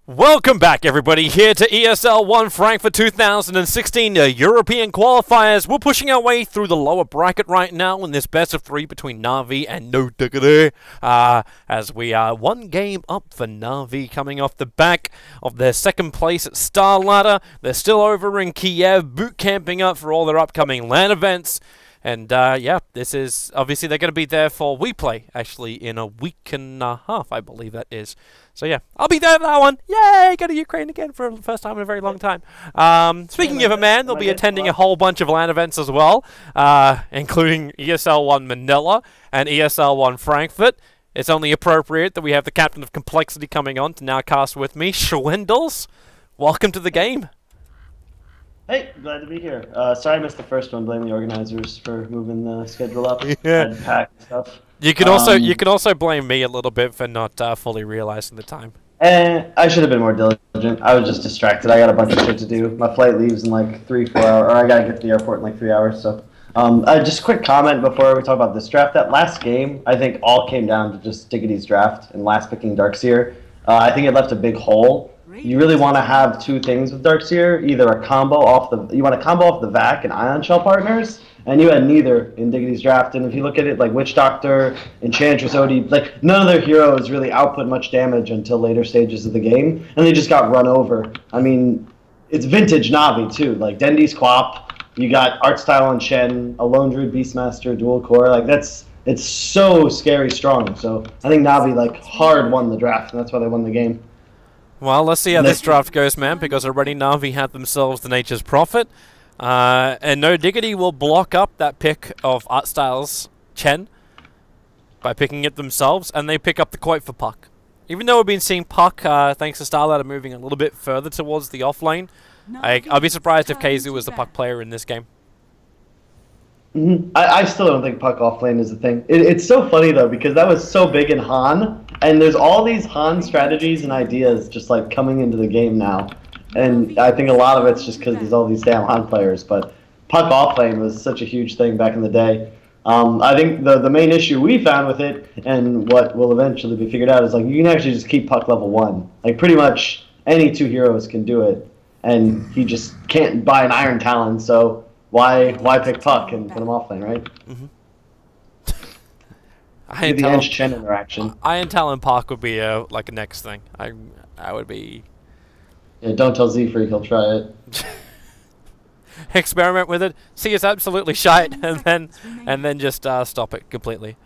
Welcome back, everybody, here to ESL One Frankfurt 2016 European qualifiers. We're pushing our way through the lower bracket right now in this best of three between Na'Vi and no Diggity. As we are one game up for Na'Vi, coming off the back of their second place at Star Ladder. They're still over in Kiev, boot camping up for all their upcoming LAN events. And yeah, this is obviously they're going to be there for WePlay actually in a week and a half, I believe that is. So yeah, I'll be there for that one. Yay! Go to Ukraine again for the first time in a very long time. Speaking of a man, they'll be attending a whole bunch of LAN events as well, including ESL One Manila and ESL One Frankfurt. It's only appropriate that we have the captain of complexity coming on to now cast with me, Schwindels. Welcome to the game. Hey, glad to be here. Sorry I missed the first one. Blame the organizers for moving the schedule up. Yeah. And pack and stuff. You can also blame me a little bit for not fully realizing the time. And I should have been more diligent. I was just distracted. I got a bunch of shit to do. My flight leaves in like 3-4 hours, or I gotta get to the airport in like 3 hours. So, just a quick comment before we talk about this draft. That last game, I think, all came down to just Diggity's draft and last picking Darkseer. I think it left a big hole. You really want to have two things with Darkseer, either a combo off the VAC and Ion Shell partners, and you had neither in Diggity's draft. And if you look at it, like Witch Doctor, Enchantress, Odie, like none of their heroes really output much damage until later stages of the game, and they just got run over. I mean, it's vintage Na'Vi too, like Dendi's Quap, you got Artstyle and Shen, a Lone Druid Beastmaster, dual core, like it's so scary strong. So I think Na'Vi like hard won the draft, and that's why they won the game. Well, let's see how this draft goes, man, because already Na'Vi had themselves the Nature's Prophet. And no Diggity will block up that pick of Artstyle's Chen by picking it themselves, and they pick up the quote for Puck. Even though we've been seeing Puck, thanks to Starladder, moving a little bit further towards the offlane, I'll be surprised if KZoo was the Puck player in this game. I still don't think Puck offlane is a thing. It's so funny, though, because that was so big in Han, and there's all these Han strategies and ideas just, like, coming into the game now. And I think a lot of it's just because there's all these damn Han players, but Puck offlane was such a huge thing back in the day. I think the main issue we found with it, and what will eventually be figured out, is, like, you can actually just keep Puck level 1. Like, pretty much any two heroes can do it, and he just can't buy an Iron Talon, so why pick Puck and put him offlane, right? Mm-hmm. Chen interaction. Iron Talon Puck would be like a next thing. I would be. Yeah, don't tell Z-Freak, he'll try it. Experiment with it. See, it's absolutely shite, and then just stop it completely.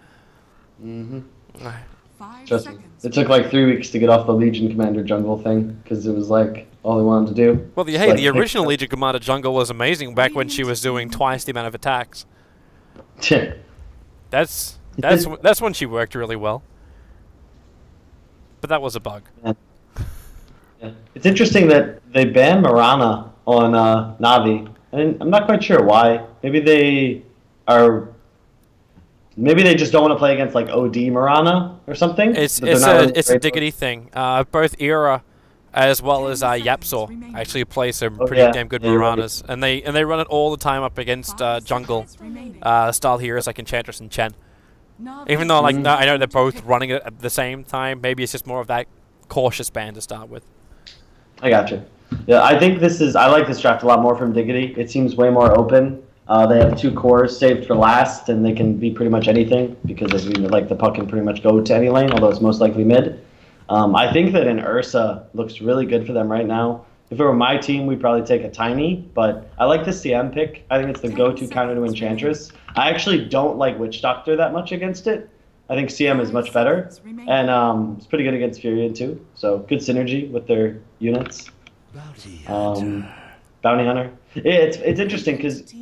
Trust me, it took like 3 weeks to get off the Legion Commander jungle thing because it was like all he wanted to do. Well, hey, the original Legion Commander jungle was amazing back when she was doing twice the amount of attacks. That's when she worked really well. But that was a bug. Yeah. It's interesting that they banned Mirana on Na'Vi, and I'm not quite sure why. Maybe they just don't want to play against like OD Mirana or something. It's a Diggity thing. Both Era as well as Yapsor actually play some pretty damn good Miranas, and they run it all the time up against jungle style heroes like Enchantress and Chen. Even though like I know they're both running it at the same time, maybe it's just more of that cautious ban to start with. I gotcha. Yeah, I think I like this draft a lot more from Diggity. It seems way more open. They have 2 cores saved for last, and they can be pretty much anything because, as we like, the Puck can pretty much go to any lane, although it's most likely mid. I think that an Ursa looks really good for them right now. If it were my team, we'd probably take a Tiny, but I like the CM pick. I think it's the go-to counter to Enchantress. I actually don't like Witch Doctor that much against it. I think CM is much better, and it's pretty good against Furion too. So good synergy with their units. Bounty Hunter. It's interesting because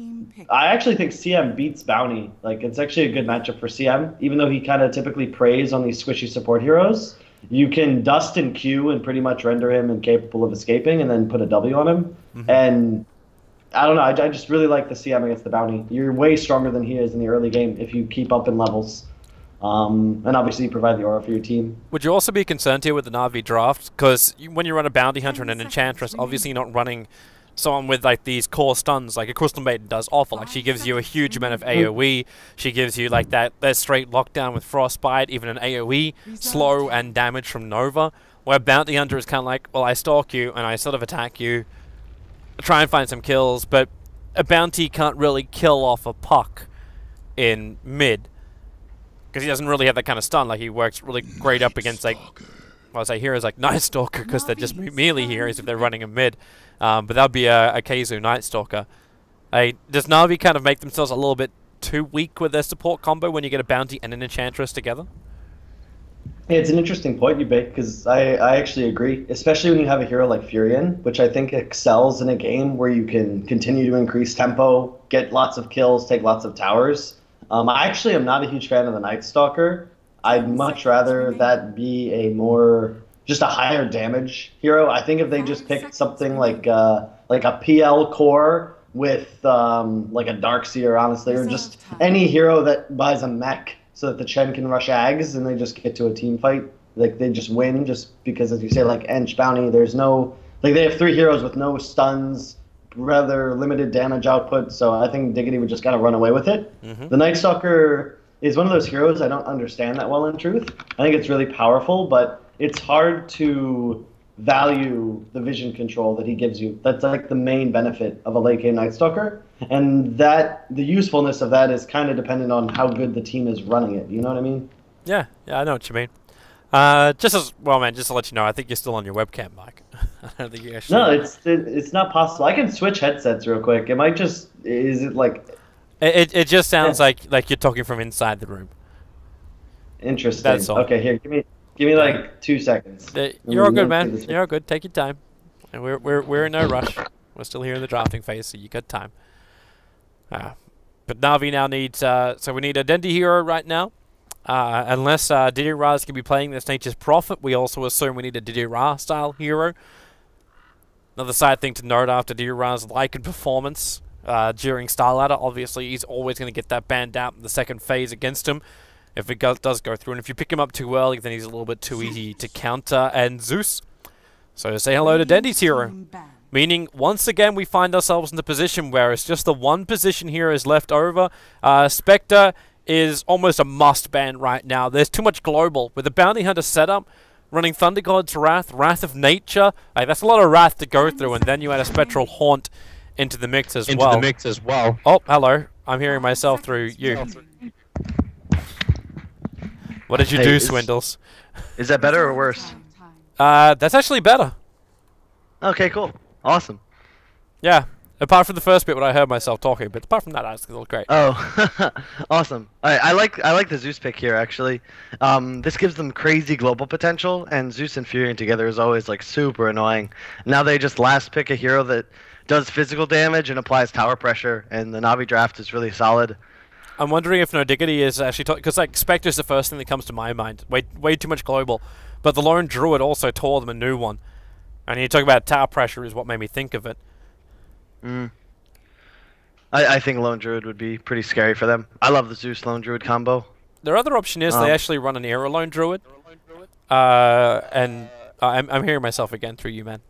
I actually think CM beats Bounty. Like, it's actually a good matchup for CM, even though he kind of typically preys on these squishy support heroes. You can dust and Q and pretty much render him incapable of escaping and then put a W on him. And I don't know, I just really like the CM against the Bounty. You're way stronger than he is in the early game if you keep up in levels. And obviously you provide the aura for your team. Would you also be concerned here with the Na'Vi draft? Because when you run a Bounty Hunter and an Enchantress, obviously you're not running someone with like these core stuns like a Crystal Maiden does awful. Like, she gives you a huge amount of AoE. She gives you like that straight lockdown with Frostbite, even an AoE, slow and damage from Nova. Where Bounty Hunter is kind of like, well, I stalk you and I sort of attack you, try and find some kills, but a Bounty can't really kill off a puck in mid. Because he doesn't really have that kind of stun. Like, he works really great up against, like, well, I say heroes like Night Stalker, because they're just melee heroes if they're running a mid. But that would be a Keizu Night Stalker. Does Na'Vi kind of make themselves a little bit too weak with their support combo when you get a Bounty and an Enchantress together? Yeah, it's an interesting point you make, because I actually agree, especially when you have a hero like Furion, which I think excels in a game where you can continue to increase tempo, get lots of kills, take lots of towers. I actually am not a huge fan of the Night Stalker. I'd much rather that be a more, just a higher damage hero. I think if they just picked something like a PL core with like a Darkseer, honestly, or just any hero that buys a mech so that the Chen can rush Ags and they just get to a team fight. Like, they just win just because, as you say, like Ench, Bounty, there's no, like, they have 3 heroes with no stuns, rather limited damage output, so I think Diggity would just kind of run away with it. The Night Stalker is one of those heroes I don't understand that well, in truth. I think it's really powerful, but it's hard to value the vision control that he gives you. That's like the main benefit of a late game Night Stalker, and that the usefulness of that is kind of dependent on how good the team is running it. You know what I mean? Yeah, I know what you mean. Just as well, man. Just to let you know, I think you're still on your webcam, Mike. I don't think you actually. No, it's not possible. I can switch headsets real quick. It might just. Is it like? It just sounds like you're talking from inside the room. Interesting. That's all. Okay, here, give me like 2 seconds. You're all good, man. You're all good. Take your time. And we're in no rush. We're still here in the drafting phase, so you got time. But Na'Vi now needs. So we need a Dendi hero right now. Unless Didi Ra's can be playing this Nature's Prophet, we also assume we need a Didi Ra style hero. Another side thing to note after Didi Ra's Lycan performance during Star Ladder, obviously he's always going to get that banned out in the second phase against him if it does go through. And if you pick him up too early, then he's a little bit too easy to counter. And Zeus. So say hello to Dendi's hero. Meaning, once again, we find ourselves in the position where it's just the one position here is left over. Spectre is almost a must ban right now. There's too much global. With the Bounty Hunter setup, running Thunder God's Wrath, Wrath of Nature, that's a lot of Wrath to go through, and then you add a Spectral Haunt into the mix as well. Oh, hello. I'm hearing myself through you. What did you do, Swindles? Is that better or worse? That's actually better. Okay, cool. Awesome. Yeah. Apart from the first bit when I heard myself talking, but apart from that, I was all great. Oh, awesome. I like the Zeus pick here, actually. This gives them crazy global potential, and Zeus and Furion together is always like super annoying. Now they just last pick a hero that does physical damage and applies tower pressure, and the Na'Vi draft is really solid. I'm wondering if no Diggity is actually because like Spectre's the first thing that comes to my mind. Way too much global, but the Lone Druid also tore them a new one, and you talk about tower pressure is what made me think of it. I think Lone Druid would be pretty scary for them. I love the Zeus Lone Druid combo. Their other option is they actually run an Era Lone Druid. And I'm hearing myself again through you, man.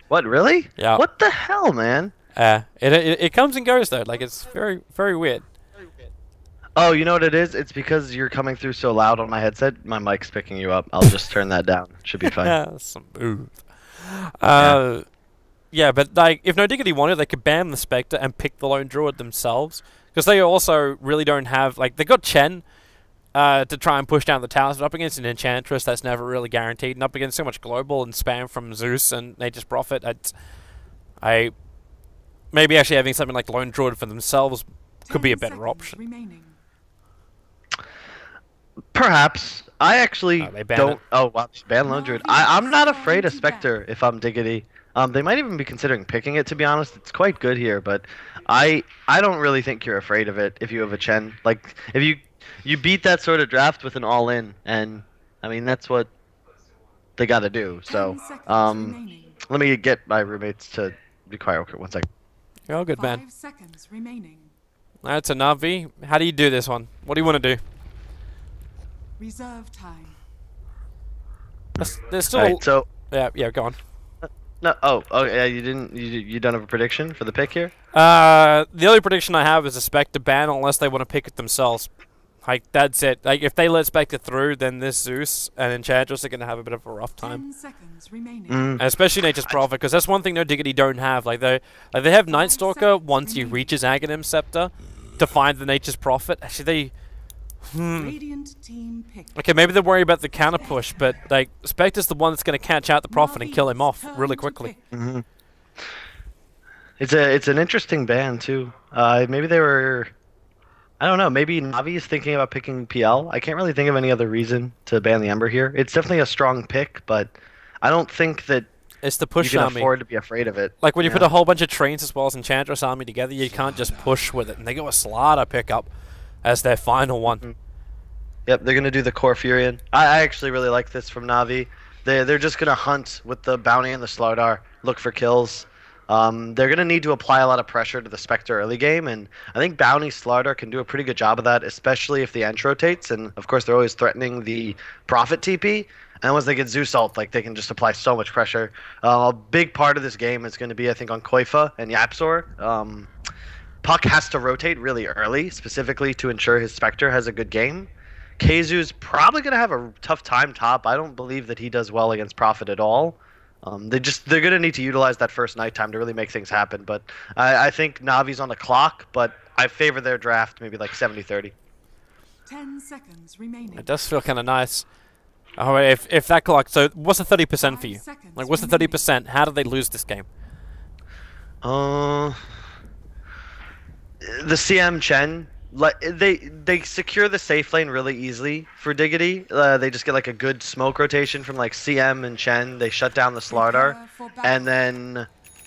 What, really? Yeah. What the hell, man? It comes and goes though. Like, it's very, very weird. Oh, you know what it is? It's because you're coming through so loud on my headset. My mic's picking you up. I'll just turn that down. Should be fine. Yeah, smooth. Yeah, but like, if no Diggity wanted, they could ban the Spectre and pick the Lone Druid themselves. Because they also really don't have, like, they got Chen to try and push down the towers, but up against an Enchantress, that's never really guaranteed. And up against so much global and spam from Zeus and Nature's Prophet, maybe actually having something like Lone Druid for themselves could be a better option. Perhaps. I actually don't... Oh, wow, ban Lone Druid. I'm not afraid of Spectre if I'm Diggity. They might even be considering picking it, to be honest. It's quite good here, but I don't really think you're afraid of it if you have a Chen. Like, if you beat that sort of draft with an all-in, and, I mean, that's what they got to do. So, let me get my roommates to be quiet. Okay, 1 second. You're all good, man. 5 seconds remaining. That's a Na'Vi. How do you do this one? What do you want to do? Reserve time. There's still... Right, so... Yeah, go on. No, yeah, you don't have a prediction for the pick here? The only prediction I have is a Spectre ban unless they want to pick it themselves. Like, that's it. Like, if they let Spectre through, then this Zeus and Enchantress are going to have a bit of a rough time. 10 seconds remaining. And especially Nature's Prophet, because that's one thing no Diggity don't have. Like, they have Night Stalker once he reaches Aghanim Scepter to find the Nature's Prophet. Actually, they... Radiant team picked. Okay, maybe they're worried about the counter push, but, like, Spectre's the one that's going to catch out the Prophet and kill him off really quickly. It's an interesting ban, too. Maybe they were... I don't know, maybe Navi is thinking about picking PL. I can't really think of any other reason to ban the Ember here. It's definitely a strong pick, but I don't think that it's the push you can army. afford to be afraid of it. Like, when you put a whole bunch of trains as well as Enchantress army together, you can't just push with it. And they go a Slaughter pickup as their final one. Yep, they're going to do the Core Furion. I actually really like this from Navi. They're just going to hunt with the Bounty and the Slardar, look for kills. They're going to need to apply a lot of pressure to the Spectre early game, and I think Bounty Slardar can do a pretty good job of that, especially if the Ench rotates, and of course they're always threatening the Prophet TP, and once they get Zeus ult, like, they can just apply so much pressure. A big part of this game is going to be, I think, on Koifa and Yapzor. Puck has to rotate really early, specifically to ensure his Spectre has a good game. Keizu's probably going to have a tough time top. I don't believe that he does well against Prophet at all. They're going to need to utilize that first nighttime to really make things happen. But I think Navi's on the clock, but I favor their draft maybe like 70-30. 10 seconds remaining. It does feel kind of nice. Oh, if that clock... So, what's the 30% for you? Like, what's the 30%? How did they lose this game? The CM Chen... Like, they secure the safe lane really easily for Diggity. They just get like a good smoke rotation from like CM and Chen. They shut down the Slardar, and then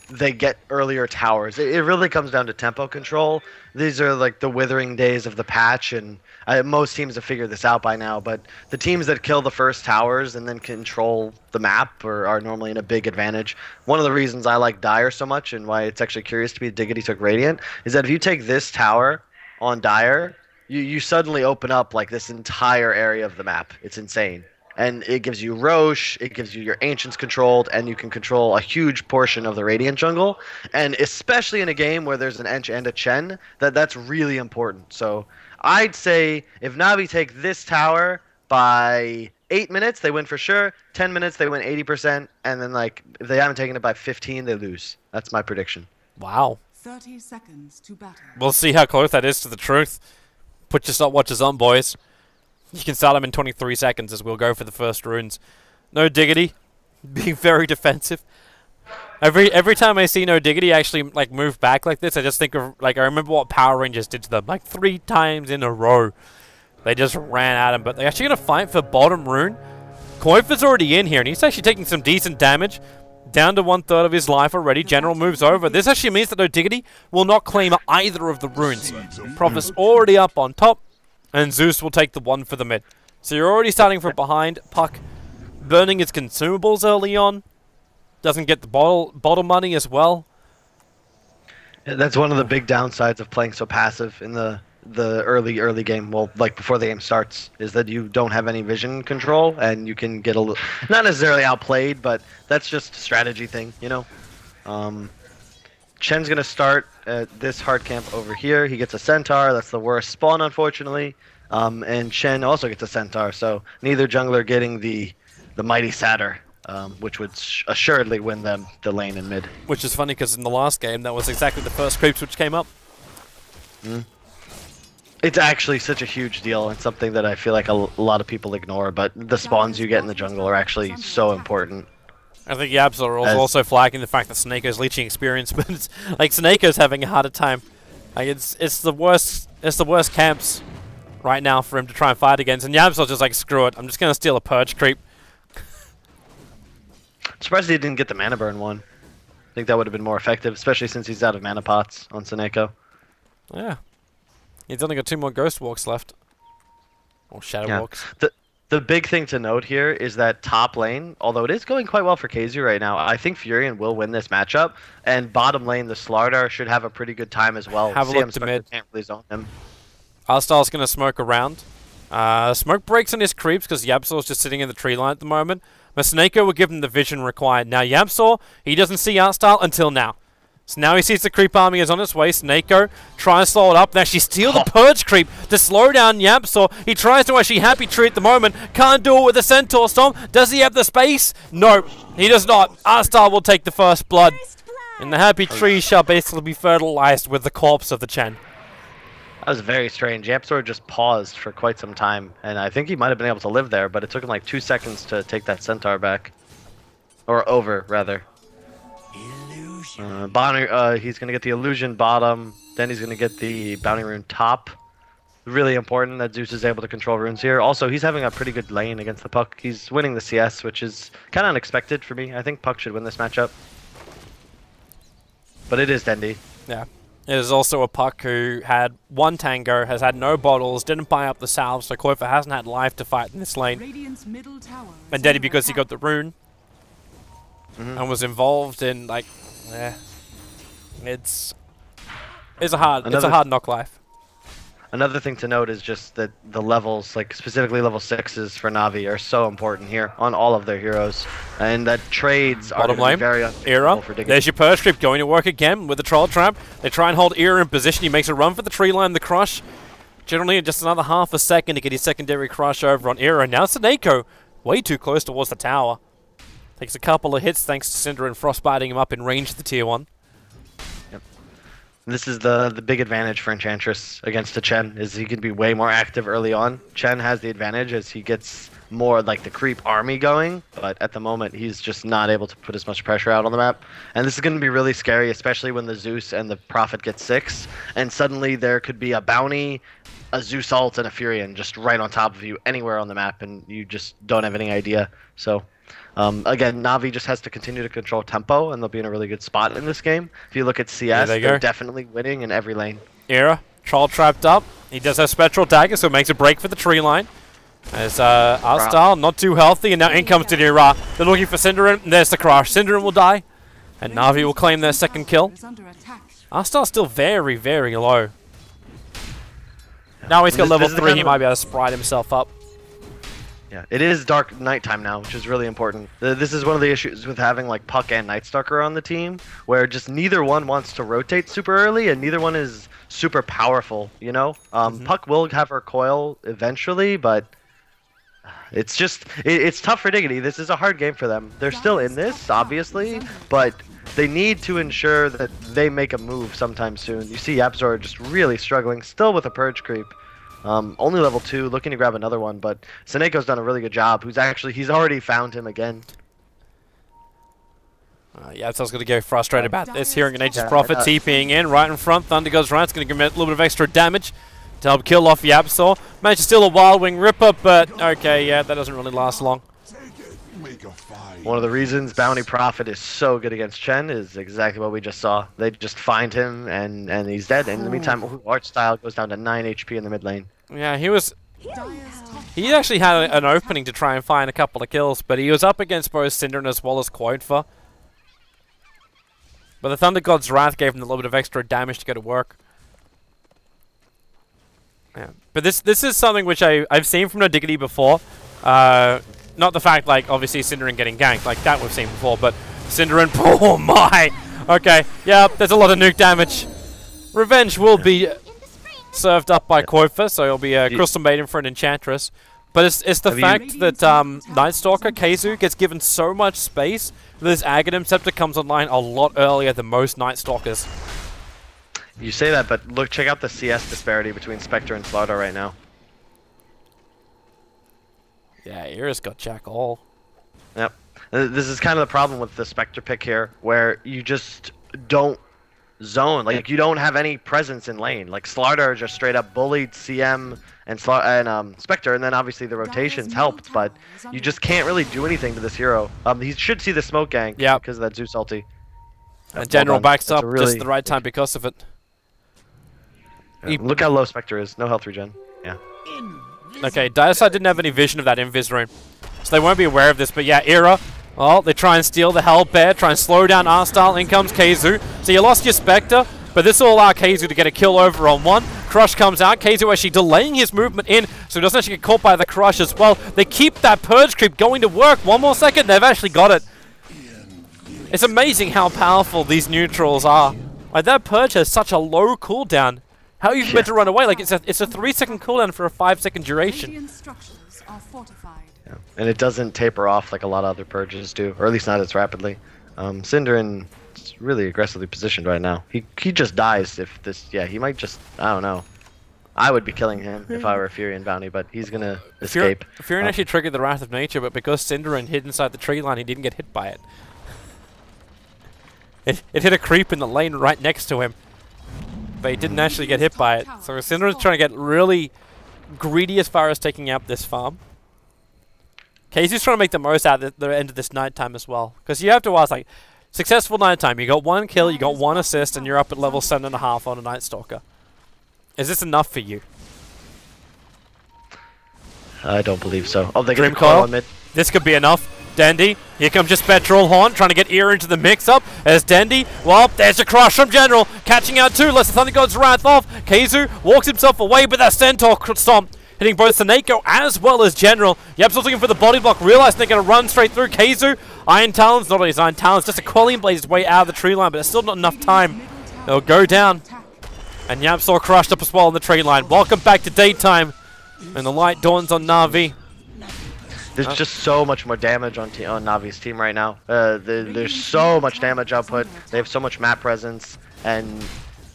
they get earlier towers. It really comes down to tempo control. These are like the withering days of the patch, and most teams have figured this out by now. But the teams that kill the first towers and then control the map are normally in a big advantage. One of the reasons I like Dire so much, and why it's actually curious to me Diggity took Radiant, is that if you take this tower on Dire, you suddenly open up like this entire area of the map. It's insane. And it gives you Roche, it gives you your Ancients controlled, and you can control a huge portion of the Radiant jungle. And especially in a game where there's an Ench and a Chen, that's really important. So I'd say if Navi take this tower by 8 minutes, they win for sure. 10 minutes, they win 80%. And then, like, if they haven't taken it by 15, they lose. That's my prediction. Wow. 30 seconds to battle. We'll see how close that is to the truth. Put your stopwatches on, boys. You can start them in 23 seconds as we'll go for the first runes. No Diggity, being very defensive. Every time I see No Diggity actually like move back like this, I just think of, like, I remember what Power Rangers did to them like 3 times in a row. They just ran at him, but they're actually gonna fight for bottom rune. Koifa's already in here, and he's actually taking some decent damage. Down to 1/3 of his life already. General moves over. This actually means that No Diggity will not claim either of the runes. Prophet's already up on top, and Zeus will take the one for the mid. So you're already starting from behind. Puck burning his consumables early on. Doesn't get the bottle money as well. Yeah, that's one of the big downsides of playing so passive in the early game, well, like before the game starts, is that you don't have any vision control, and you can get a little, not necessarily outplayed, but that's just a strategy thing, you know. Chen's gonna start at this hard camp over here. He gets a Centaur. That's the worst spawn, unfortunately. And Chen also gets a Centaur, so neither jungler getting the mighty Satyr, which would assuredly win them the lane in mid. Which is funny because in the last game, that was exactly the first creep switch came up. It's actually such a huge deal, and something that I feel like a lot of people ignore, but the spawns you get in the jungle are actually so important. I think Yapzor is also flagging the fact that Snakeo's leeching experience, but it's, like, Snakeo's having a harder time. Like, it's the worst camps right now for him to try and fight against, and Yapzor's just like, screw it, I'm just gonna steal a purge creep. I'm surprised he didn't get the mana burn one. I think that would have been more effective, especially since he's out of mana pots on Seneko. Yeah. He's only got 2 more Ghost Walks left. Or Shadow Walks. The big thing to note here is that top lane, although it is going quite well for KZ right now, I think Furion will win this matchup. And bottom lane, the Slardar should have a pretty good time as well. Have a look to mid. Can't really zone him. Arstal's going to smoke around. Smoke breaks on his creeps because Yapsor's just sitting in the tree line at the moment. But Snako will give him the vision required. Now Yapsor, he doesn't see Arstal until now. So now he sees the creep army is on its way. Snako tries to slow it up. They actually steal the Purge creep to slow down YapzOr. He tries to actually happy tree at the moment. Can't do it with the Centaur Storm. Does he have the space? No, he does not. Arstar will take the first blood. And the happy tree shall basically be fertilized with the corpse of the Chen. That was very strange. YapzOr just paused for quite some time, and I think he might have been able to live there, but it took him like 2 seconds to take that Centaur back. Or over, rather. He's going to get the illusion bottom, then he's going to get the bounty rune top. Really important that Zeus is able to control runes here. Also, he's having a pretty good lane against the Puck. He's winning the CS, which is kind of unexpected for me. I think Puck should win this matchup. But it is Dendi. Yeah. It is also a Puck who had 1 tango, has had no bottles, didn't buy up the salve, so Qualifier hasn't had life to fight in this lane. And Dendi because he got the rune. And was involved in, like, it's a hard knock life. Another thing to note is just that the levels, like specifically level 6s for Na'Vi, are so important here on all of their heroes, and that trades are going to be very Era. For Diggity. There's your Purge Creep going to work again with the Troll Trap. They try and hold Era in position. He makes a run for the tree line, the crush. Generally, just another half a second to get his secondary crush over on Era. Now Snako, way too close towards the tower. Takes a couple of hits thanks to Cinder and frostbiting him up in range of the tier 1. This is the big advantage for Enchantress against the Chen, is he can be way more active early on. Chen has the advantage as he gets more like the creep army going, but at the moment he's just not able to put as much pressure out on the map. And this is going to be really scary, especially when the Zeus and the Prophet get 6, and suddenly there could be a bounty, a Zeus ult, and a Furion just right on top of you anywhere on the map, and you just don't have any idea. So again, Na'Vi just has to continue to control tempo, and they'll be in a really good spot in this game. If you look at CS, they're definitely winning in every lane. Era, Troll trapped up. He does have Spectral Dagger, so it makes a break for the tree line. As Arstar, not too healthy, and now in comes Didira. They're looking for Cinderin, and there's the crash. Cinderin will die, and Na'Vi will claim their second kill. Arstar's still very, very low. Now he's got level 3, he might be able to sprite himself up. Yeah, it is dark nighttime now, which is really important. This is one of the issues with having like Puck and Nightstalker on the team, where just neither one wants to rotate super early, and neither one is super powerful, you know? Puck will have her coil eventually, but it's just, it's tough for Diggity. This is a hard game for them. They're still in this, obviously, but they need to ensure that they make a move sometime soon. You see YapzOr just really struggling, still with a Purge creep. Only level 2, looking to grab another one, but Seneco's done a really good job. He's already found him again. YapzOr's going to get frustrated about this. Hearing an Nature's Prophet TPing in right in front. Thunder goes right. It's going to give him a little bit of extra damage to help kill off YapzOr. Managed to steal a Wild Wing Ripper, but okay, yeah, that doesn't really last long. One of the reasons Bounty Prophet is so good against Chen is exactly what we just saw. They just find him, and he's dead. In the meantime, Arch Style goes down to 9 HP in the mid lane. Yeah, he actually had an opening to try and find a couple of kills, but he was up against both Cinder as well as Qualifier. But the Thunder God's Wrath gave him a little bit of extra damage to go to work. Yeah. But this is something which I've seen from Diggity before. Not the fact, like, obviously Cinderin getting ganked, like that we've seen before, but Cinderin, oh my! Okay, yeah, there's a lot of nuke damage. Revenge will be served up by Qualifier, so he'll be a Crystal Maiden for an Enchantress. But it's the fact that Nightstalker, Keizu, gets given so much space that his Aghanim Scepter comes online a lot earlier than most Nightstalkers. You say that, but look, check out the CS disparity between Spectre and Slardar right now. Yeah, Era's got Jack all. Yep. This is kind of the problem with the Spectre pick here, where you just don't zone. Like, you don't have any presence in lane. Like, Slardar just straight up bullied CM and Spectre, and then obviously the rotations helped, but you just can't really do anything to this hero. He should see the smoke gank because of that Zeus ulti. And General backs up just at the right time because of it. Yeah, look how low Spectre is. No health regen. Yeah. Okay, Diaside didn't have any vision of that Invis rune, so they won't be aware of this, but yeah, Era, well, they try and steal the Hell Bear, try and slow down R-Style, in comes Keizu. So you lost your Spectre, but this will allow Keizu to get a kill over on one. Crush comes out, Keizu actually delaying his movement in, so he doesn't actually get caught by the Crush as well. They keep that Purge creep going to work. One more second, they've actually got it. It's amazing how powerful these neutrals are. Like, that Purge has such a low cooldown. How are you meant to run away? Like, it's a 3-second cooldown for a 5-second duration. Radiant structures are fortified. Yeah. And it doesn't taper off like a lot of other purges do, or at least not as rapidly. Synderen is really aggressively positioned right now. He just dies if this. Yeah, he might just. I don't know. I would be killing him if I were a Furion bounty, but he's gonna escape. Furion actually triggered the Wrath of Nature, but because Synderen hid inside the tree line, he didn't get hit by it. It hit a creep in the lane right next to him, but he didn't actually get hit by it. So Synderen's trying to get really greedy as far as taking out this farm. Casey's trying to make the most out of the end of this nighttime as well, because you have to ask, like, successful nighttime. You got 1 kill, you got 1 assist, and you're up at level 7.5 on a Night Stalker. Is this enough for you? I don't believe so. Oh, they get Dream a call on Coil. mid. This could be enough. Dandy, here comes your Spectral Horn, trying to get Ear into the mix-up. As Dandy, well, there's a crush from General, catching out 2, lets the Thunder God's Wrath off. Keizu walks himself away, but that Centaur stomp, hitting both Seneko as well as General. Yep's looking for the body block, realizing they're going to run straight through. Keizu, Iron Talons, not only his Iron Talons, just a Quelling Blaze his way out of the tree line, but there's still not enough time. They'll go down. And YapzOr crushed up as well on the tree line. Welcome back to daytime. And the light dawns on Na'Vi. There's just so much more damage on Navi's team right now. There's so much damage output. They have so much map presence. And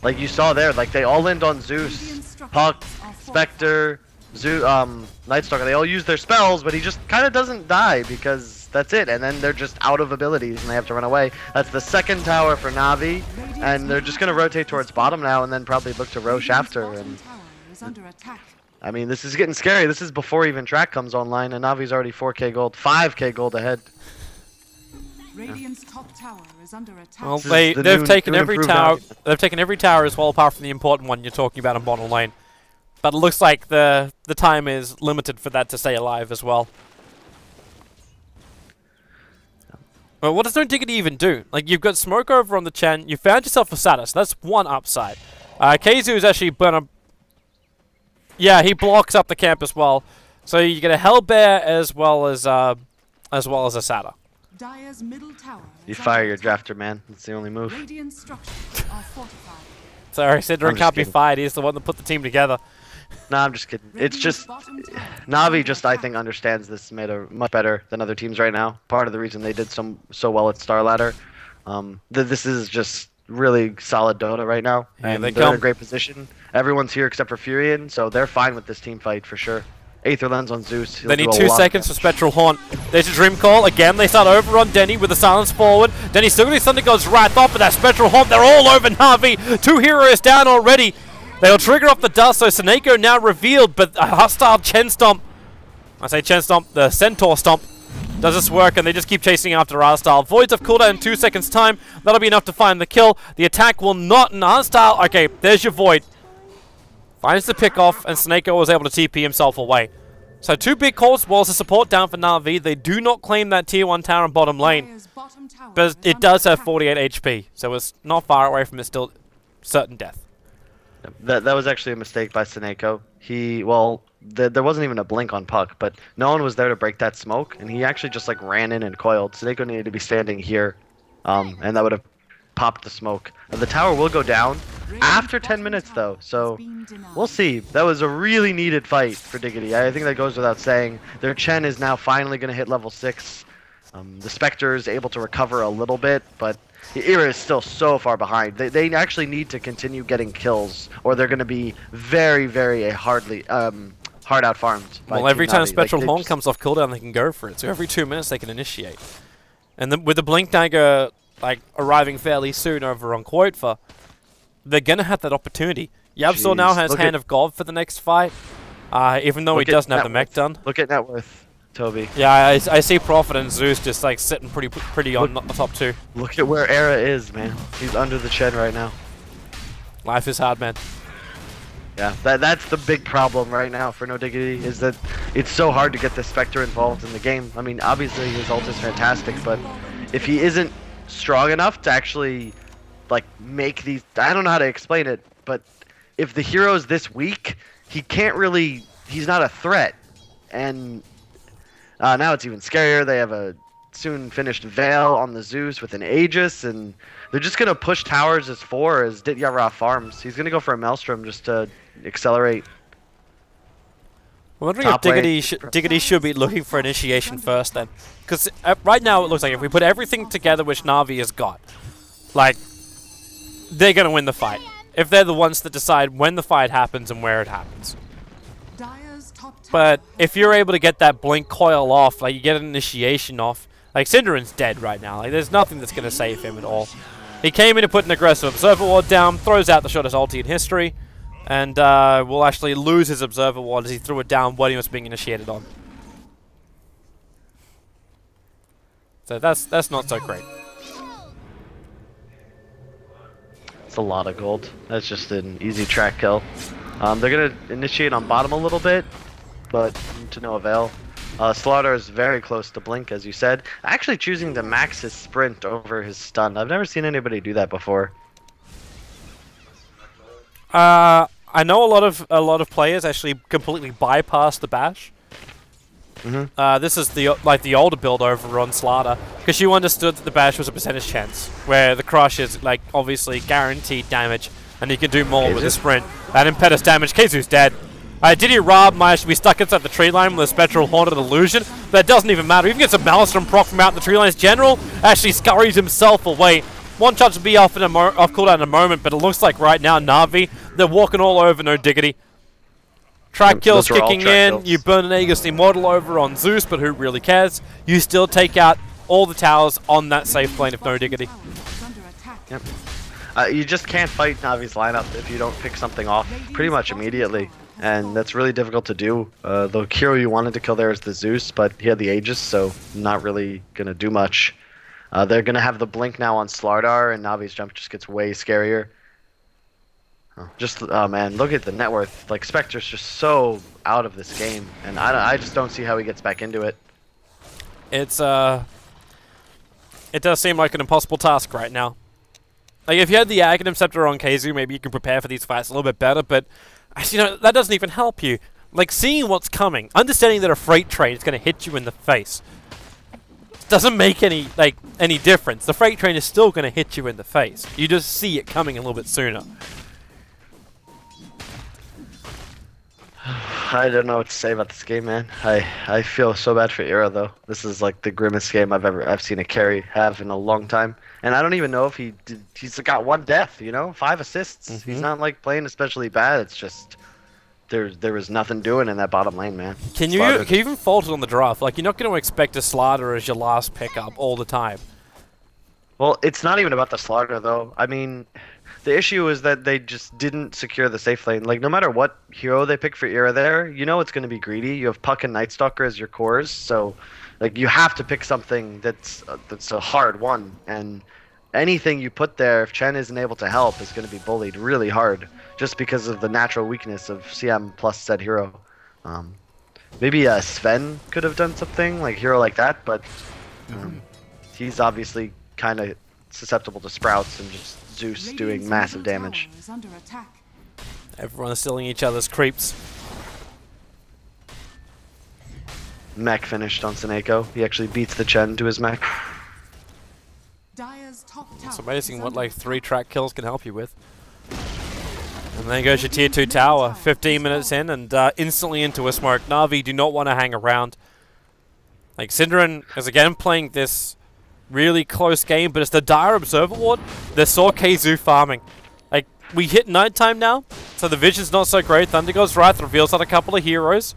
like you saw there, like they all land on Zeus, Puck, Spectre, Night Stalker. They all use their spells, but he just kind of doesn't die because that's it. And then they're just out of abilities and they have to run away. That's the second tower for Na'Vi. And they're just going to rotate towards bottom now and then probably look to Roche after. And I mean, this is getting scary. This is before even track comes online, and Navi's already 4k gold, 5k gold ahead. Radiant's top tower is under attack. Well, they've taken every tower. They've taken every tower as well, apart from the important one you're talking about in bottom lane. But it looks like the time is limited for that to stay alive as well. Well, what does no Diggity even do? Like, you've got smoke over on the Chen. You found yourself a Satus. That's one upside. Keizu is actually gonna. Yeah, he blocks up the camp as well. So you get a Hellbear as well as a Sata. Dire's middle tower You fire your drafter, man. That's the only move. Radiant structures are fortified. Sorry, Synderen can't be fired. He's the one that put the team together. Nah, I'm just kidding. It's just Navi just I think understands this meta much better than other teams right now. Part of the reason they did so well at Star Ladder. This is just really solid Dota right now, and they're in a great position. Everyone's here except for Furion, so they're fine with this team fight for sure. Aether Lens on Zeus. They need 2 seconds for Spectral Horn. There's a Dream Call. Again, they start over on Denny with the silence forward. Denny still got his Thunder God's Wrath off, but that Spectral Horn, they're all over Na'Vi. 2 heroes down already. They'll trigger off the dust, so Seneko now revealed, but a hostile Chen Stomp. I say Chen Stomp, the Centaur Stomp. Does this work? And they just keep chasing after Arstyle. Voids of cooldown in 2 seconds time. That'll be enough to find the kill. The attack will not, and Arstyle, okay, there's your Void. Finds the pick off, and Seneko was able to TP himself away. So 2 big calls, whilst the support down for Na'Vi. They do not claim that tier 1 tower in bottom lane, but it does have 48 HP, so it's not far away from it, still certain death. That was actually a mistake by Seneko. There wasn't even a blink on Puck, but no one was there to break that smoke, and he actually just like ran in and coiled. Seneko needed to be standing here, and that would have popped the smoke. The tower will go down after 10 minutes though, so we'll see. That was a really needed fight for Diggity. I think that goes without saying. Their Chen is now finally going to hit level 6. The Spectre is able to recover a little bit, but the Era is still so far behind. They actually need to continue getting kills, or they're going to be very, very hard out farmed. Well, every time Spectral Horn comes off cooldown, they can go for it. So every 2 minutes, they can initiate. And then with the Blink Dagger like arriving fairly soon over on Qualifier, they're going to have that opportunity. YapzOr now has Hand of God for the next fight, even though he doesn't have the mech done. Look at net worth, Toby. Yeah, I see Prophet and Zeus just like sitting pretty on the top 2. Look at where Era is, man. He's under the Chen right now. Life is hard, man. Yeah, that's the big problem right now for No Diggity, is that it's so hard to get the Spectre involved in the game. I mean, obviously his ult is fantastic, but if he isn't strong enough to actually like make these, I don't know how to explain it, but if the hero's this weak, he can't really, he's not a threat. And now it's even scarier. They have a soon finished Veil on the Zeus with an Aegis, and they're just going to push towers as 4 as Dityara farms. He's going to go for a Maelstrom just to accelerate. I'm wondering if Diggity should be looking for initiation first then. Because right now it looks like if we put everything together which Na'Vi has got, like, they're going to win the fight. If they're the ones that decide when the fight happens and where it happens. But if you're able to get that blink coil off, like you get an initiation off, like Synderen's dead right now. Like there's nothing that's going to save him at all. He came in to put an aggressive Observer Ward down, throws out the shortest ulti in history, and will actually lose his Observer Ward as he threw it down when he was being initiated on. So that's not so great. It's a lot of gold. That's just an easy track kill. They're going to initiate on bottom a little bit, but to no avail. Slaughter is very close to blink, as you said. Actually choosing to max his sprint over his stun. I've never seen anybody do that before. I know a lot of players actually completely bypass the bash. This is the older build over on Slaughter, because you understood that the bash was a percentage chance, where the crush is like obviously guaranteed damage, and you can do more with the sprint. That impetus damage, Kazu's dead. Diddy Rob might actually be stuck inside the tree line with a Spectral Haunted Illusion, but it doesn't even matter. Even gets a Maelstrom proc from out in the tree line. His General actually scurries himself away. One shot to be off cooldown in a moment, but it looks like right now Na'Vi, they're walking all over no Diggity. Track kills kicking in, you burn an Aegis Immortal over on Zeus, but who really cares? You still take out all the towers on that safe plane of no Diggity. Yep. You just can't fight Navi's lineup if you don't pick something off pretty much immediately, and that's really difficult to do. The hero you wanted to kill there is the Zeus, but he had the Aegis, so not really going to do much. They're going to have the blink now on Slardar, and Navi's jump just gets way scarier. Oh man, look at the net worth. Like, Spectre's just so out of this game, and I just don't see how he gets back into it. It does seem like an impossible task right now. Like, if you had the Aghanim Scepter on Kazu, maybe you can prepare for these fights a little bit better, but, you know, that doesn't even help you. Like, seeing what's coming, understanding that a freight train is going to hit you in the face, doesn't make any difference. The freight train is still going to hit you in the face. You just see it coming a little bit sooner. I don't know what to say about this game, man. I feel so bad for Ira though. This is like the grimmest game I've seen a carry have in a long time. And I don't even know if he's got 1 death, you know, 5 assists. He's not like playing especially bad. It's just there was nothing doing in that bottom lane, man. Can you even fault it on the draft? Like, you're not going to expect a Slaughter as your last pickup all the time. Well, it's not even about the Slaughter though. I mean, the issue is that they just didn't secure the safe lane. Like, no matter what hero they pick for Ira there, you know it's going to be greedy. You have Puck and Night Stalker as your cores, so like you have to pick something that's a hard one. And anything you put there, if Chen isn't able to help, is going to be bullied really hard, just because of the natural weakness of CM plus said hero. Maybe Sven could have done something like hero like that, but he's obviously kind of susceptible to sprouts and just Zeus doing massive damage. Everyone's stealing each other's creeps. Mech finished on Seneko. He actually beats the Chen to his mech. It's amazing what like 3 track kills can help you with. And then goes your tier 2 tower. 15 minutes in and instantly into a smoke. Na'Vi do not want to hang around. Like, Synderen is again playing this really close game, but it's the dire Observer Ward. They saw Kazu farming. Like, we hit nighttime now, so the vision's not so great. Thunder God's Wrath reveals out a couple of heroes.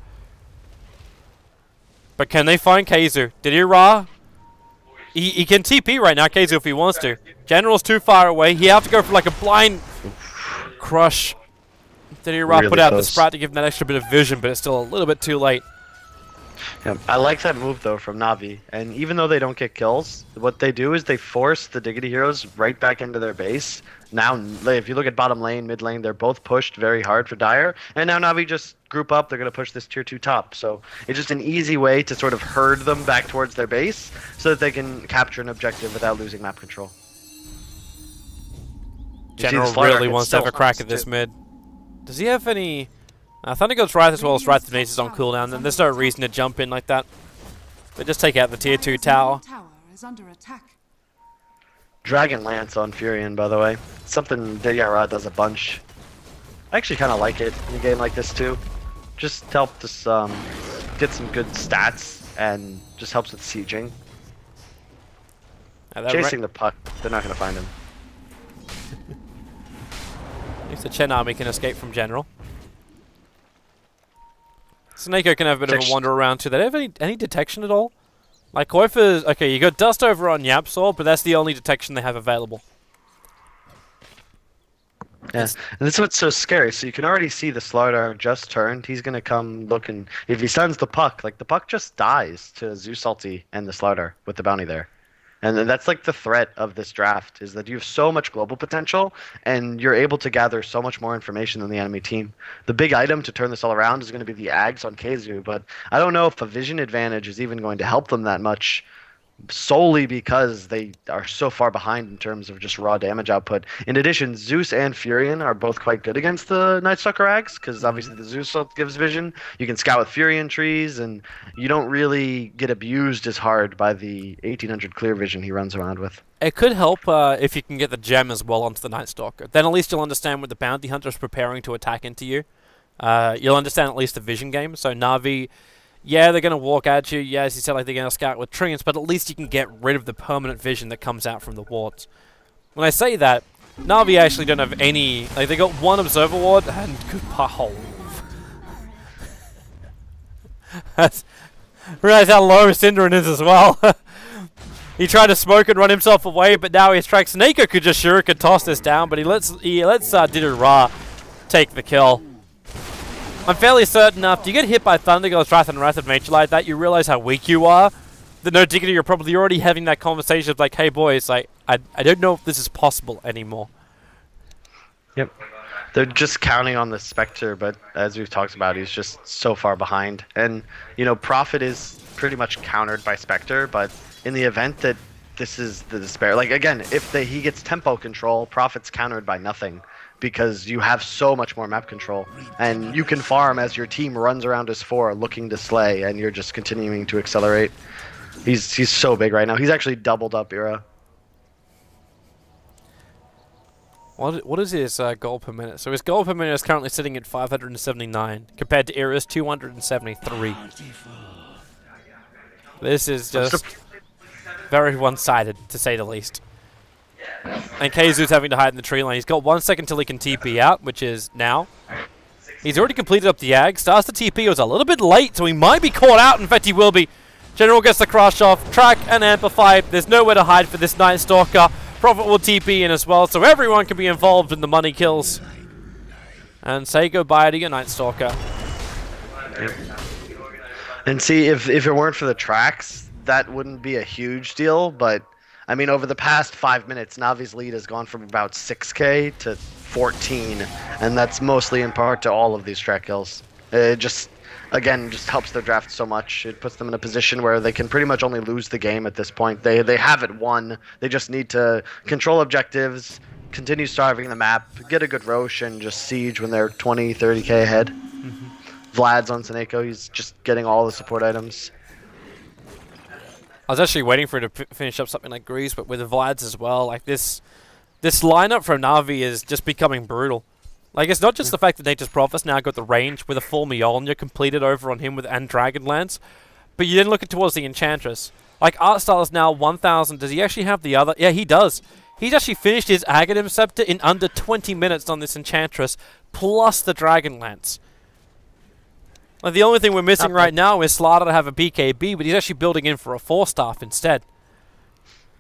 But can they find Kazu? Diddy Ra? He can TP right now, Kazu, if he wants to. General's too far away. He have to go for like a blind crush. Diddy Ra Really put out close. the Sprat to give him that extra bit of vision, but it's still a little bit too late. Yeah, I like that move though from Na'Vi, and even though they don't get kills, what they do is they force the Diggity heroes right back into their base. Now, if you look at bottom lane, mid lane, they're both pushed very hard for Dire, and now Na'Vi just group up, they're going to push this tier 2 top. So it's just an easy way to sort of herd them back towards their base so that they can capture an objective without losing map control. General really wants to have a crack at this mid. Does he have any... Thunder God's Wrath as well as Wrath of Natus on cooldown, and there's no reason to jump in like that. They just take out the tier 2 tower. Tower is under attack. Dragon Lance on Furion, by the way. Something that Yara does a bunch. I actually kind of like it in a game like this too. Just help us get some good stats and just helps with sieging. Chasing the puck, they're not going to find him. At least the Chen army can escape from general. Snako can have a bit of a wander around too. They don't have any detection at all. Like Qualifiers, okay, you got dust over on Yapsaw, but that's the only detection they have available. Yeah, and this is what's so scary. So you can already see the Slardar just turned. He's gonna come looking. If he stuns the puck, like the puck just dies to Zeus ulti and the Slardar with the bounty there. And that's like the threat of this draft, is that you have so much global potential and you're able to gather so much more information than the enemy team. The big item to turn this all around is going to be the Ags on Keizu, but I don't know if a vision advantage is even going to help them that much, solely because they are so far behind in terms of just raw damage output. In addition, Zeus and Furion are both quite good against the Nightstalker Ags, because obviously the Zeus ult gives vision. You can scout with Furion trees, and you don't really get abused as hard by the 1800 clear vision he runs around with. It could help if you can get the gem as well onto the Nightstalker. Then at least you'll understand when the Bounty Hunter is preparing to attack into you. You'll understand at least the vision game. So Na'Vi, yeah, they're going to walk at you. Yeah, as you said, like they're going to scout with treants, but at least you can get rid of the permanent vision that comes out from the wards. When I say that, Na'Vi actually don't have any... Like, they got one observer ward and good hole. That's... Realize how low Synderen is as well. He tried to smoke and run himself away, but now he strikes. Nako could just could toss this down, but he lets Didu take the kill. I'm fairly certain after you get hit by Thundergirl's Wrath and Wrath of Nature like that, you realize how weak you are. The no Diggity, you're probably already having that conversation of like, hey boys, like I don't know if this is possible anymore. Yep. They're just counting on the Spectre, but as we've talked about, he's just so far behind. And, you know, Prophet is pretty much countered by Spectre, but in the event that this is the despair, like again, if he gets tempo control, Prophet's countered by nothing, because you have so much more map control, and you can farm as your team runs around as 4 looking to slay, and you're just continuing to accelerate. He's so big right now. He's actually doubled up Ira. What is his goal per minute? So his goal per minute is currently sitting at 579, compared to Ira's 273. This is just very one-sided, to say the least. And Keizu's having to hide in the tree line. He's got 1 second till he can TP out, which is now. He's already completed up the Ag. Starts the TP. It was a little bit late, so he might be caught out. In fact, he will be. General gets the crush off. Track and Amplify. There's nowhere to hide for this Night Stalker. Prophet will TP in as well, so everyone can be involved in the money kills. And say goodbye to your Night Stalker. Yep. And see, if it weren't for the tracks, that wouldn't be a huge deal, but I mean, over the past 5 minutes, Navi's lead has gone from about 6k to 14, and that's mostly in part to all of these track kills. It just helps their draft so much. It puts them in a position where they can pretty much only lose the game at this point. They have it won. They just need to control objectives, continue starving the map, get a good Roche, and just siege when they're 20, 30k ahead. Vlad's on Seneko. He's just getting all the support items. I was actually waiting for it to finish up something like Grease, but with the Vlads as well, like this lineup from Na'Vi is just becoming brutal. Like, it's not just the fact that Natus Prophet's now got the range with a full Mjolnir completed over on him and Dragonlance, but you then look at towards the Enchantress. Like, Artstyle is now 1,000. Does he actually have the other? Yeah, he does. He's actually finished his Aghanim Scepter in under 20 minutes on this Enchantress, plus the Dragonlance. Like, the only thing we're missing right now is Slaughter to have a BKB, but he's actually building in for a 4-staff instead.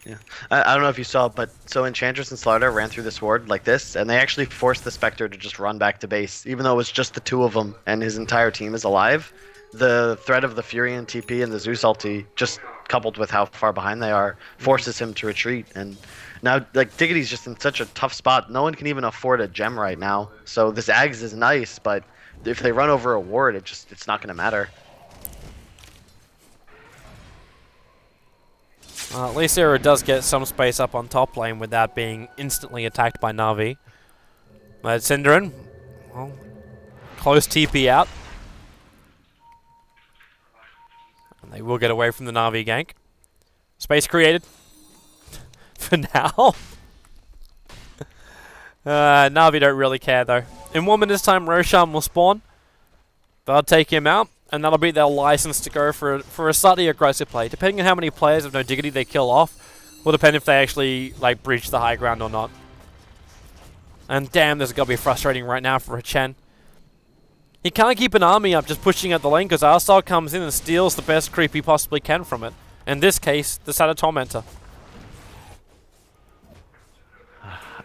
Yeah, I don't know if you saw, but so Enchantress and Slaughter ran through this ward like this, and they actually forced the Spectre to just run back to base, even though it was just the 2 of them, and his entire team is alive. The threat of the Furion TP and the Zeus ulti, just coupled with how far behind they are, forces him to retreat. And now, like, Diggity's just in such a tough spot. No one can even afford a gem right now. So this Ags is nice, but if they run over a ward, it's not going to matter. At least Era does get some space up on top lane without being instantly attacked by Na'Vi. But Synderen, well, close TP out. And they will get away from the Na'Vi gank. Space created. For now. Na'Vi don't really care though. In 1 minute's time, Roshan will spawn. They'll take him out, and that'll be their license to go for a slightly aggressive play. Depending on how many players of No Diggity they kill off, will depend if they actually like breach the high ground or not. And damn, this is gonna be frustrating right now for Chen. He can't keep an army up just pushing at the lane because Arstar comes in and steals the best creep he possibly can from it. In this case, the Satyr Tormentor.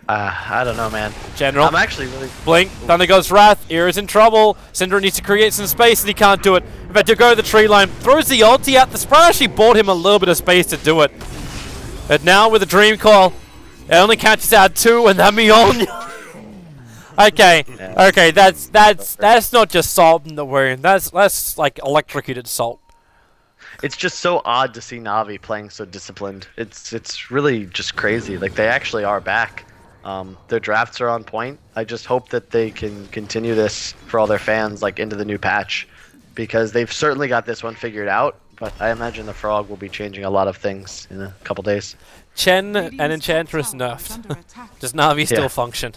I don't know, man. General. I'm actually really... Blink. Thunder God's Wrath. Era's in trouble. Syndra needs to create some space and he can't do it. In fact, to go to the tree line. Throws the ulti out. The Sprite actually bought him a little bit of space to do it. But now with the Dream Call, it only catches out 2 and that Mjolnir. Okay. Yeah. Okay, that's not just salt in the wound. That's like electrocuted salt. It's just so odd to see Na'Vi playing so disciplined. It's really just crazy. Like, they actually are back. Their drafts are on point. I just hope that they can continue this for all their fans, like, into the new patch. Because they've certainly got this one figured out, but I imagine the Frog will be changing a lot of things in a couple days. Chen and Enchantress nerfed. Does Na'Vi still function?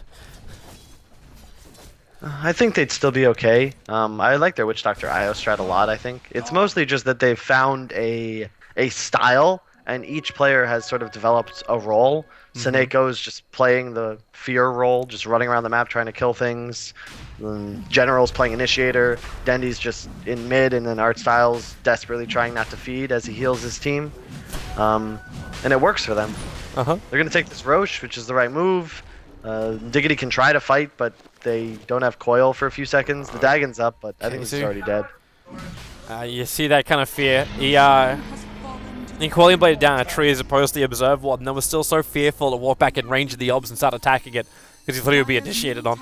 I think they'd still be okay. I like their Witch Doctor IO strat a lot, I think. It's mostly just that they've found a style, and each player has sort of developed a role. Seneco's just playing the fear role, just running around the map trying to kill things. General's playing Initiator. Dendy's just in mid, and then Art Styles desperately trying not to feed as he heals his team. And it works for them. They're going to take this Roche, which is the right move. Diggity can try to fight, but they don't have coil for a few seconds. The Dagon's up, but I think he's already dead. You see that kind of fear. He Qualifier bladed down a tree as opposed to the Observe Ward, and then was still so fearful to walk back in range of the Obs and start attacking it because he thought he would be initiated on.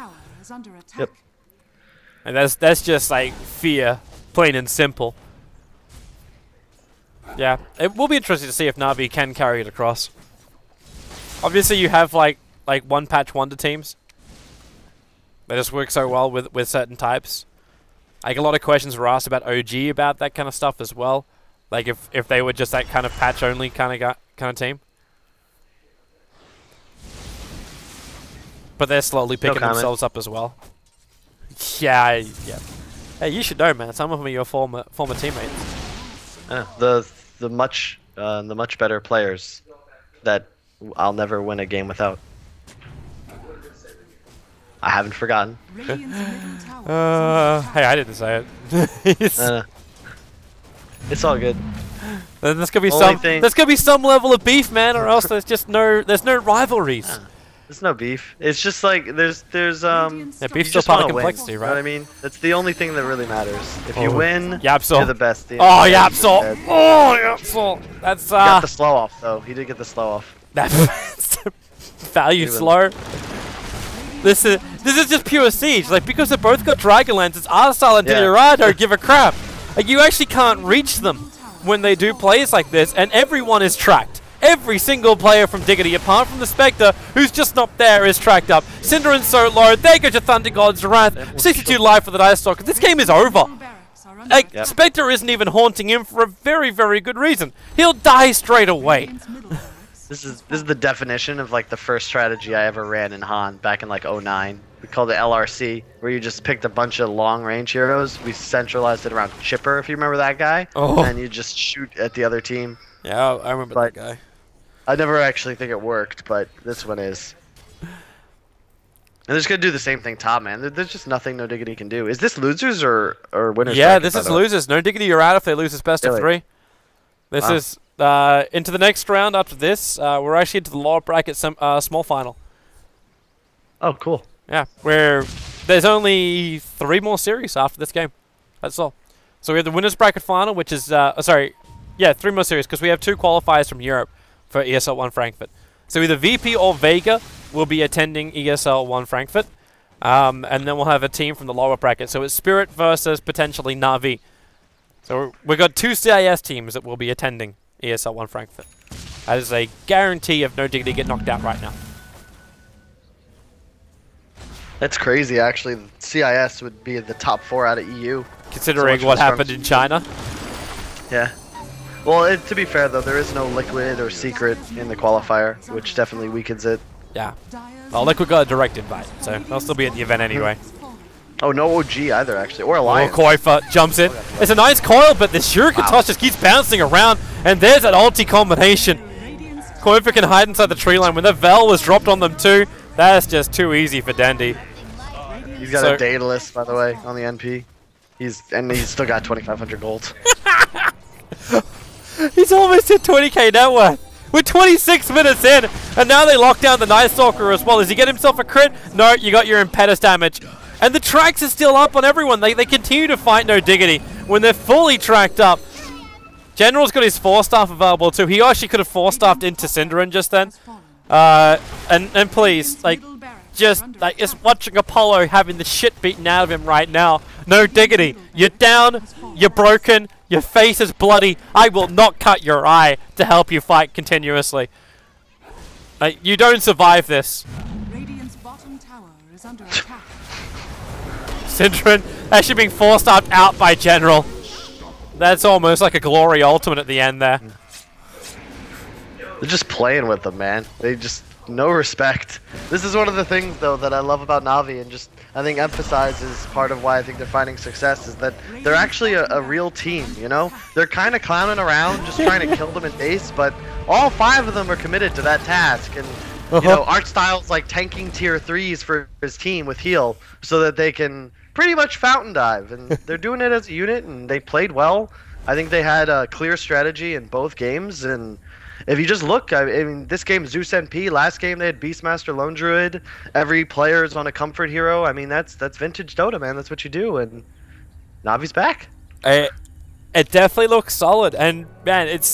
Yep. And that's just like fear, plain and simple. Yeah, it will be interesting to see if Na'Vi can carry it across. Obviously, you have like one patch wonder teams. They just work so well with certain types. Like a lot of questions were asked about OG about that kind of stuff as well. Like if they were just that kind of patch only kind of team. But they're slowly picking themselves up as well. Yeah. Hey, you should know, man. Some of them are your former teammates. The much better players that I'll never win a game without. I haven't forgotten. Hey, I didn't say it. It's all good. There's gonna be some level of beef, man, or else there's no rivalries. There's no beef. It's just like there's yeah, beef's still part of complexity, right? You know what I mean? That's the only thing that really matters. If you win, Yapsol. you're the best. Oh, Yapsol! Oh, Yapsol! That's got the slow off though. He did get the slow off. That's value slow. This is just pure siege. Like, because they both got Dragon Lances, Arsal and Dilliard don't give a crap. Like, you actually can't reach them when they do plays like this, and everyone is tracked. Every single player from Diggity, apart from the Spectre, who's just not there, is tracked up. Cinder and so low. There goes your Thunder God's Wrath. 62 life for the Dice Stalker. This game is over. Like, Spectre isn't even haunting him for a very, very good reason. He'll die straight away. This is the definition of like the first strategy I ever ran in Han back in like 09. We called it LRC, where you just picked a bunch of long-range heroes. We centralized it around Chipper, if you remember that guy, and you just shoot at the other team. Yeah, I remember that guy. I never actually think it worked, but this one is. And they're just gonna do the same thing top, man. There's just nothing No Diggity can do. Is this losers or winners? Yeah, this is losers. No Diggity are out if they lose this best of 3. This is into the next round after this. We're actually into the lower bracket small final. Oh, cool. Yeah, where there's only 3 more series after this game. That's all. So we have the winners bracket final, which is 3 more series because we have 2 qualifiers from Europe for ESL One Frankfurt. So either VP or Vega will be attending ESL One Frankfurt, and then we'll have a team from the lower bracket. So it's Spirit versus potentially Na'Vi. So we've got 2 CIS teams that will be attending ESL One Frankfurt. That is a guarantee of No Diggity get knocked out right now. That's crazy, actually. CIS would be the top 4 out of EU. Considering what happened in China. Yeah. Well, to be fair though, there is no liquid or secret in the qualifier, which definitely weakens it. Yeah. Well, Liquid got a direct invite, so they'll still be at the event anyway. Oh, no OG either, actually. Or Alliance. Koifa jumps in. It's a nice coil, but the Shuriken toss just keeps bouncing around, and there's that ulti combination. Koifa can hide inside the tree line. When the Vel was dropped on them too, that's just too easy for Dandy. He's got a Daedalus, by the way, on the NP. He's still got 2,500 gold. He's almost hit 20k net worth. We're 26 minutes in, and now they lock down the Night Stalker as well. Does he get himself a crit? No, you got your Impetus damage. And the tracks are still up on everyone. They continue to fight no Diggity when they're fully tracked up. General's got his 4-staff available too. He actually could have 4-staffed into Cinderin just then. And please, like, just watching Apollo having the shit beaten out of him right now. No Diggity. You're down. You're broken. Your face is bloody. I will not cut your eye to help you fight continuously. You don't survive this. Radiant's bottom tower is under attack. Cinderin actually being 4-staffed out by General. That's almost like a glory ultimate at the end there. They're just playing with them, man. They just no respect. This is one of the things though that I love about Na'Vi, and just I think emphasizes part of why I think they're finding success, is that they're actually a real team, you know? They're kind of clowning around just trying to kill them in base, but all 5 of them are committed to that task. And you know, Art Style's like tanking tier 3s for his team with heal so that they can pretty much fountain dive, and they're doing it as a unit, and they played well. I think they had a clear strategy in both games, and if you just look, I mean, this game Zeus NP, last game they had Beastmaster, Lone Druid, every player is on a comfort hero. I mean, that's vintage Dota, man. That's what you do, and Navi's back. It definitely looks solid, and man, it's